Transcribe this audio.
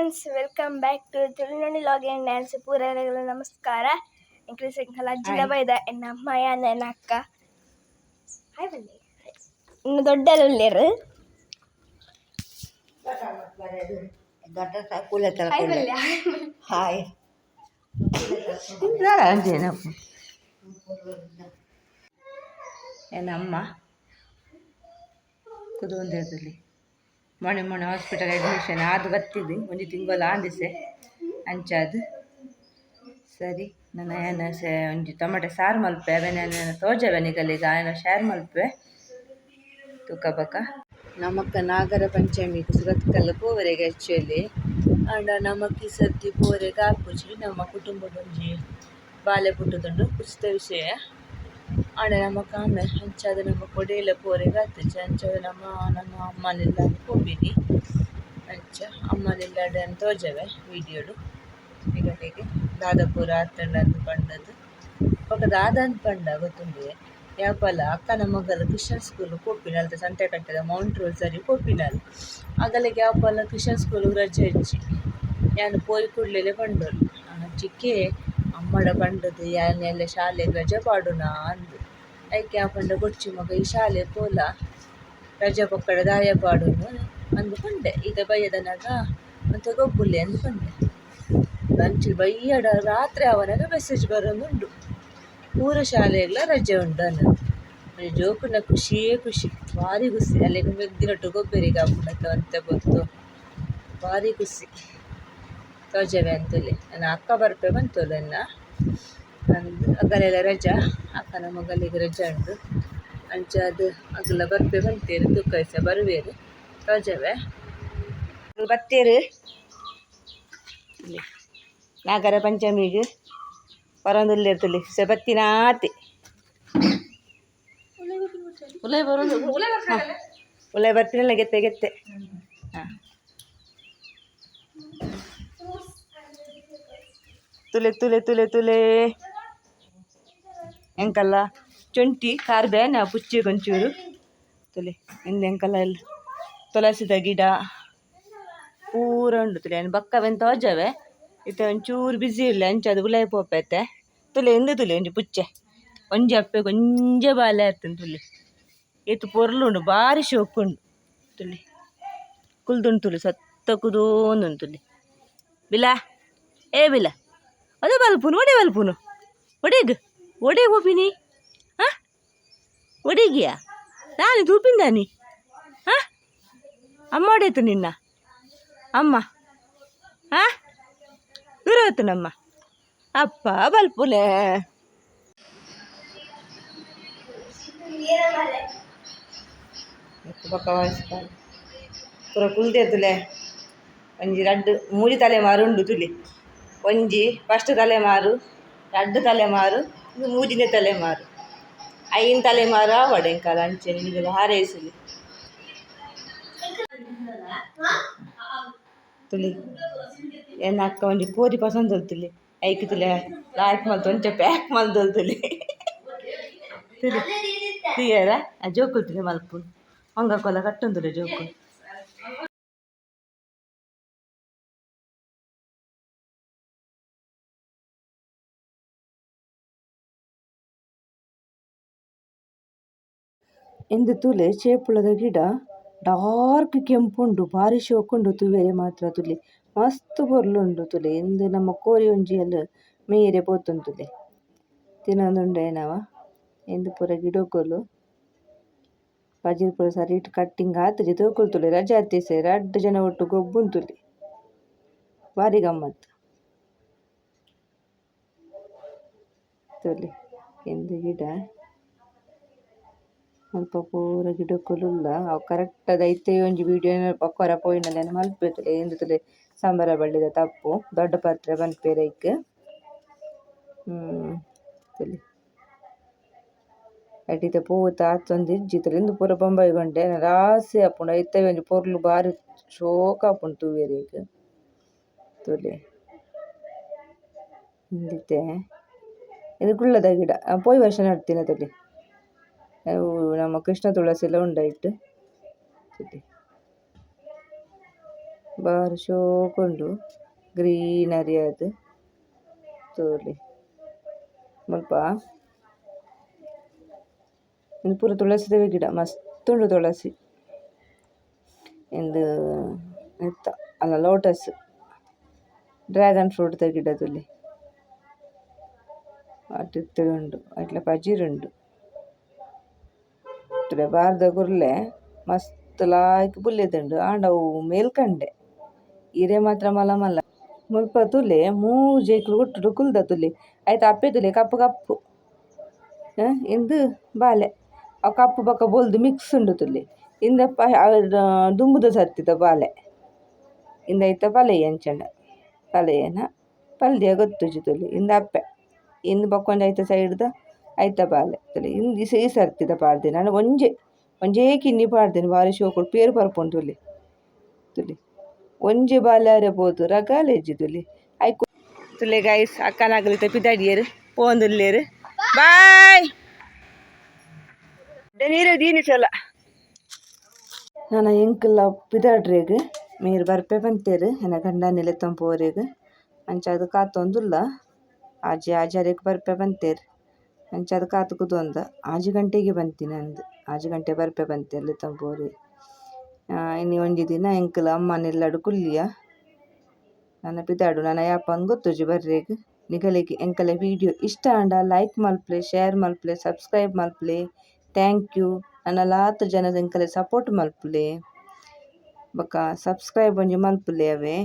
Friends, welcome back to Tulunadi log and dance. ಪೂರೈಗಳು ನಮಸ್ಕಾರ. ಇಂಕ್ರೀಸಂಕಲ್ ಅಜ್ಜಿಲ ಬೈದ ಎನ್ನ ಅಮ್ಮ ಎನ್ನ ಅಕ್ಕ ಹಾಯ್ ಬನ್ನಿ. ಇನ್ನು ದೊಡ್ಡರು ಹಾಯ್ ಏನಮ್ಮ ಕುದುಂದಿರಲಿ ಮೊನ್ನೆ ಹಾಸ್ಪಿಟಲ್ ಅಡ್ಮಿಷನ್ ಆದು ಬತ್ತಿದ್ದು ಒಂದು ತಿಂಗಳು ಆದಿಸೆ ಅಂಚಾದು ಸರಿ. ನನ್ನ ಏನು ಒಂಜಿ ಟೊಮೆಟೊ ಸಾರು ಮಲ್ಪೆ ಅವೇನೇನು ತೋಜವೆನಿಗಲಿಗ ಏನು ಶೇರ್ ಮಲ್ಪೆ ತೂಕ ಬಕ ನಮಕ್ಕ ನಾಗರ ಪಂಚಮಿಗೆ ಸುರತ್ಕಲ್ ಪೋವರೆಗೆ ಆ್ಯಕ್ಚುಲಿ ಅಂಡ ನಮಕ್ ಈ ಸರ್ತಿ ಪೋರೆಗೆ ಆಪುಜಿ ನಮ್ಮ ಕುಟುಂಬದ ಒಂಜಿ ಬಾಲೆ ಪುಟ್ಟದುಂಡು ಕುಸ್ತ ವಿಷಯ ಆಂಡ ನಮಕ್ ಆಮೇಲೆ ಅಂಚಾದ ನಮ್ಮ ಕೊಡೆಯಲ್ಲ ಪೋರೆಗೆ ಆತಜಿ ಅಂಚಾದ ನನ್ನ ಅಮ್ಮನೆಲ್ಲ ಹೋಗಿನಿ ಅಂಚ ಅಮ್ಮನೆಲ್ಲಾಡೆ ಅಂತ ತೋಜವೆ ವೀಡಿಯೋಡು ಈಗಡೆಗೆ ದಾದಾಪುರ ಅತ್ತಂಡ ಅಂತ ಪಂಡದು ಪಕ್ಕ ದಾದ ಅಂತ ಪಂಡ ಗೊತ್ತುಂಡೆ ಯಾಪಲ ಅಕ್ಕನ ಮಗಲು ಕ್ರಿಶ್ಚಿಯನ್ ಸ್ಕೂಲ್ ಕೋಪಿನಲ್ದ ಸಂತೆ ಕಟ್ಟದ ಮೌಂಟ್ ರೋಸರಿ ಕೋಪಿನಲ್ ಆಗಲಿಗೆ ಯಾಪಲ ಕ್ರಿಶ್ಚಿಯನ್ ಸ್ಕೂಲ್ ರಜೆ ಹಚ್ಚಿ ಯಾನು ಪೋಯಿ ಕೂಡಲೇ ಪಂಡೋರು ಚಿಕ್ಕೆ ಅಮ್ಮಡ ಪಂಡದು ಯಾನೆಲ್ಲ ಶಾಲೆಗೆ ರಜೆ ಪಾಡುನ ಅಂದು ಐಕೆ ಆ ಪಂಡ ಕೊಡ್ಚಿ ಮಗ ಈ ಶಾಲೆ ಪೋಲ ರಜೆ ಪಕ್ಕಡ ದಾಯ ಪಾಡುನು ಅಂದು ಪಂಡೆ ಈಗ ಬಯ್ಯದನಾಗ ಅಂತ ಗೊಬ್ಬುಲ್ಲೆ ಅಂದು ಪಂಡೆ ಲಂಚ್ ಬಯ್ಯಡ ರಾತ್ರಿ ಅವನಾಗ ಮೆಸೇಜ್ ಬರೋದುಂಡು ಪೂರ ಶಾಲೆಗಳ ರಜೆ ಉಂಡು ಅನ್ನೋದು ಜೋಕುನ ಖುಷಿಯೇ ಖುಷಿ ಭಾರಿ ಖುಷಿ ಅಲ್ಲಿಗೆ ಮೆಗ್ದಿನಟ್ಟು ಗೊಬ್ಬರಿಗೆ ಹಾಕೊಂಡತ್ತ ಅಂತ ಗೊತ್ತು ಭಾರಿ ಖುಷಿ ತೋಜವೆ ಅಂತಲೇ ನನ್ನ ಅಕ್ಕ ಬರ್ಪೆ ಬಂತೋಲನ್ನ ಅಂದು ಅಗಲೆಲ್ಲ ರಜಾ ಅಕ್ಕನ ಮಗಲಿಗೆ ರಜೆ ಉಂಡು ಅಂಚ ಅದು ಅಗಲ ಬರ್ಪೆ ಬಂತೇರು ತೂಕೈಸ ಬರುವೇರು ತೋಜವೆ ಬತ್ತೇರು ನಾಗರ ಪಂಚಮಿಗೆ ಪರಂದುಲ್ಲಿರ್ತಲಿ ಸೆಬತ್ತಿನಾತಿ ಉಲೆ ಬರ್ತೀನಲ್ಲ ಗೆತ್ತೆ ಹಾಂ ತುಲೆ ಎಂಕಲ್ಲ ಚೊಂಟಿ ಕಾರ್ಬೆ ನಾ ಪುಚ್ಚಿ ಕೊಂಚೂರು ತುಲೆ ಇಂದು ಎಂಕಲ್ಲ ಎಲ್ಲ ತುಳಸಿದ ಗಿಡ ಪೂರ ಉಂಡು ತುಲೆ ಬಕ್ಕವೆಂತ ಹೋಜವೆ ಇತ್ತ ಒಂಚೂರು ಬಿಸಿ ಇಲ್ಲ ಅಂಚದು ಉಲಾಯಿ ಪೋಪೈತೆ ತುಲೆ ಎಂದು ತುಲೆ ಒಂಜಿ ಪುಚ್ಚೆ ಒಂಜಿ ಅಪ್ಪೆ ಕೊಂಜ ಬಾಲೆ ಆಯ್ತಂದು ತುಲೆ ಏತು ಪೊರ್ಲುಂಡು ಭಾರಿ ಶೋಕುಂಡು ತುಲೆ ಕುಲ್ದುಂಡು ತುಲೆ ಸತ್ತ ಕುದೋಂದುಂಡು ತುಲೆ ಬಿಲ ಬಿಲ ಅದೇ ಬಲ್ಪುನು ಒಡೆ ಹೋಪಿನಿ ಹಾಂ ಒಡೆಗಿಯಾ ನಾನು ತೂಪಿಂದಾನಿ ಹಾಂ ಅಮ್ಮ ಹೊಡೆಯಿತು ನಿನ್ನ ಅಮ್ಮ ಹಾಂ ದೂರ ಹೊತ್ತು ನಮ್ಮ ಅಪ್ಪ ಬಲ್ಪುಲೆ ಪಕ್ಕ ವಾಯಿಸ್ಕೊಂಡು ಪೂರ ಕುಲ್ದೇರ್ತುಲೆ ಒಂಜಿ ರಡ್ಡು ಮೂಜಿ ತಲೆಮಾರು ಉಂಡು ತುಲಿ ಒಂಜಿ ಫಸ್ಟ್ ತಲೆಮಾರು ರಡ್ಡು ತಲೆಮಾರು ಇದು ಮೂಜಿನೇ ತಲೆಮಾರು ಐನ್ ತಲೆಮಾರು ಆವಡೆ ಎಂಕಾಲ ಅಂಚೆ ನಿನಗೆಲ್ಲ ಹಾರೈಸಲಿ ತುಲಿ ಏನು ಅಕ್ಕ ಒಂಜಿ ಪೋರಿ ಪಸಂದ್ ತುಲಿ ಐಕ್ ತುಲೆ ಲಾಯ್ಕ್ ಮಲ್ತು ಒಂಚ ಪ್ಯಾಕ್ ಮಲ್ದೊಲ್ ತುಲಿ ತುಲಿ ತುಯ್ಯರ ಜೋಕುಲ್ ತುಲೆ ಮಲ್ಪು ಹಂಗಕ್ಕೊಲ್ಲ ಕಟ್ಟೊಂದುಲೆ ಜೋಕುಲ್ ಎಂದು ತುಲೆ ಚೇಪುಳದ ಗಿಡ ಡಾರ್ಕ್ ಕೆಂಪುಂಡು ಭಾರಿ ಶೋಕುಂಡು ತುವೆರೆ ಮಾತ್ರ ತುಲೆ ಮಸ್ತ್ ಪೊರ್ಲುಂಡು ತುಲೆ ಎಂದು ನಮ್ಮ ಕೋರಿ ಒಂಜಿಯಲ್ಲಿ ಮೇರೆ ಪೋತುಂಡು ತುಲೆ ತಿನ್ನೊಂದುಂಡೆ ನಾವ ಎಂದು ಪೂರ ಗಿಡಗಳು ಪಜಿರ್ ಪೂರ ಸರಿ ಇಟ್ಟು ಕಟ್ಟಿಂಗ್ ಆತಜಿ ತೋಕೊಳ್ ತುಲೆ ರಜೆ ಹತ್ತಿಸೆ ರಡ್ಡು ಜನ ಒಟ್ಟು ಗೊಬ್ಬುನ್ ತುಲೆ ಭಾರಿ ಗಮ್ಮತ್ತು ತುಲೆ ಎಂದು ಗಿಡ ಸ್ವಲ್ಪ ಪೂರ ಗಿಡಕ್ಕುಲ್ಲ ಅವು ಕರೆಕ್ಟ್ ಅದೈತೆ ಒಂಜಿ ವಿಡಿಯೋ ಪಕ್ವರ ಪೋಯಿನಲ್ಲಿ ಮಲ್ಪೇತುಲೆ ಎಂದು ತುಲೆ ಸಂಬರ ಬಳ್ಳಿದ ತಪ್ಪು ದೊಡ್ಡ ಪಾತ್ರೆ ಬನ್ಪೇರೈಕ್ ತುಲೆ ಅಡಿತ ಪೂತ ಆತೊಂದು ಇಜ್ಜಿತುಲೆ ಇಂದು ಪೂರ ಬೊಂಬೈಗೊಂಡೆ ರಾಸಿ ಆಪುಂಡು ಐತೆ ಒಂಜಿ ಪೊರ್ಲು ಭಾರಿ ಶೋಕ ಆಪುಂಡು ತೂವೆರೆಗ್ ತುಲೆ ಇಂದಿತ್ತೆ ಇದು ಗುಳ್ಳದ ಗಿಡ ಪೋಯಿ ವರ್ಷ ನಡ್ತಿನ ತುಲೆ ಅವು ನಮ್ಮ ಕೃಷ್ಣ ತುಳಸಿ ಎಲ್ಲ ಉಂಡಾಯ್ತು ತುಲೆ ಬಾರಿ ಶೋಕುಂಡು ಗ್ರೀನರಿ ಅದು ತೋಲಿ ಮುಲ್ಪ ಇನ್ನು ಪೂರ ತುಳಸಿ ದೇವಿ ಗಿಡ ಮಸ್ತುಂಡು ತುಳಸಿ ಇಂದು ಎಂತ ಅಲ್ಲ ಲೋಟಸ್ ಡ್ರ್ಯಾಗನ್ ಫ್ರೂಟ್ ಗಿಡ ತುಲಿ ಅಟ್ಟಿತ್ತುಂಡು ಅಟ್ಲ ಪಜಿರುಂಡು ಬಾರ್ದ ಕುರ್ಲೆ ಮಸ್ತ್ ಲಾಯ್ಕ್ ಬುಲ್ಲೆದುಂಡು ಆಂಡವು ಮೇಲ್ಕಂಡೆ ಇರೆ ಮಾತ್ರ ಮಲ ಮಲ್ಲ ಮುಲ್ಪ ತುಲೆ ಮೂಜೆಕ್ಲು ಒಟ್ಟುಡು ಕುಲ್ದ ತುಲಿ ಆಯ್ತು ಅಪ್ಪೆ ತುಲೆ ಕಪ್ಪು ಕಪ್ಪು ಇಂದು ಬಾಲೆ ಅವು ಕಪ್ಪು ಬಕ್ಕ ಬೊಲ್ದು ಮಿಕ್ಸ್ ಉಂಡು ತುಲಿ ಇಂದಪ್ಪ ದುಂಬುದ ಸತ್ತಿದ ಬಾಲೆ ಇಂದೈತ ಪಲೆಯ ಅಂಚಂಡ ಪಲೆಯನ ಪಲ್ದಿಯ ಗೊತ್ತುಜಿ ತುಲಿ ಇಂದ ಅಪ್ಪೆ ಇಂದು ಬಕ್ಕೊಂಜ ಐತ ಸೈಡ್ದ ಐತ ಬಾಲೆ ತುಲಿ ಇಂದು ಈ ಸರ್ತಿದ ಪಾಡ್ದೆ ನಾನು ಒಂಜೇ ಕಿನ್ನಿ ಪಾಡ್ದೇನೆ ಬಾರಿ ಶೋಕುಡು ಪೇರು ಪರ್ಪುಂಡು ತುಲಿ ತುಲಿ ಒಂಜೆ ಬಾಲ್ಯಾರೆ ಪೋದು ರಗಾಲೆಜ್ಜಿ ತುಲಿ ಐಕು ತುಲೆ ಗೈಸ್ ಅಕ್ಕನಾಗಲಿತ ಪಿದಾಡಿಯರು ಪೋಂದುಲ್ಲೇರು ಬಾಯ್ ನೀರು ದೀನಿ ಚಲ ನಾನು ಎಂಕಲ್ಲ ಪಿದಾಡ್ರೇಗ ಮೇರು ಬರ್ಪೆ ಬಂತೇರು ಎನ್ನ ಗಂಡನೆಲೆ ತಂಪೋರೆಗ್ ಅಂಚಾದ ಕಾತೊಂದುಲ್ಲ ಆಜಾರೆಗ್ ಬರ್ಪೆ ಬಂತೇರು ಅಂಚಾದ ಕಾತು ಕುದೊಂದ 6 ಗಂಟೆಗೆ ಬಂತೀನಿ ಅಂದು 6 ಗಂಟೆ ಬರ್ಪೆ ಬಂತೇರ್ಲಿ ತಂಪೋರೆ ಇನ್ನು ಒಂಜಿ ದಿನ ಎಂಕಲ್ ಅಮ್ಮನೆಲ್ಲಡು ಕುಲ್ಲಿಯ ನನ್ನ ಪಿದಾಡು ನನ್ನ ಯಾಪಂದು ಗೊತ್ತುಜಿ ಬರ್ರೇಗ್ ನಿಗಲಿಗೆ ಎಂಕಲ ವಿಡಿಯೋ ಇಷ್ಟ ಆಂಡ ಲೈಕ್ ಮಲ್ಪ್ಲೆ ಶೇರ್ ಮಲ್ಪ್ಲೆ ಸಬ್ಸ್ಕ್ರೈಬ್ ಮಲ್ಪ್ಲೆ ಥ್ಯಾಂಕ್ ಯು ನನ್ನ ಲಾತ್ ಜನದ ಎಂಕಲೆ ಸಪೋರ್ಟ್ ಮಲ್ಪ್ಲೆ ಬೊಕ ಸಬ್ಸ್ಕ್ರೈಬ್ ಒಂಜಿ ಮಲ್ಪುಲೆ ಅವೆ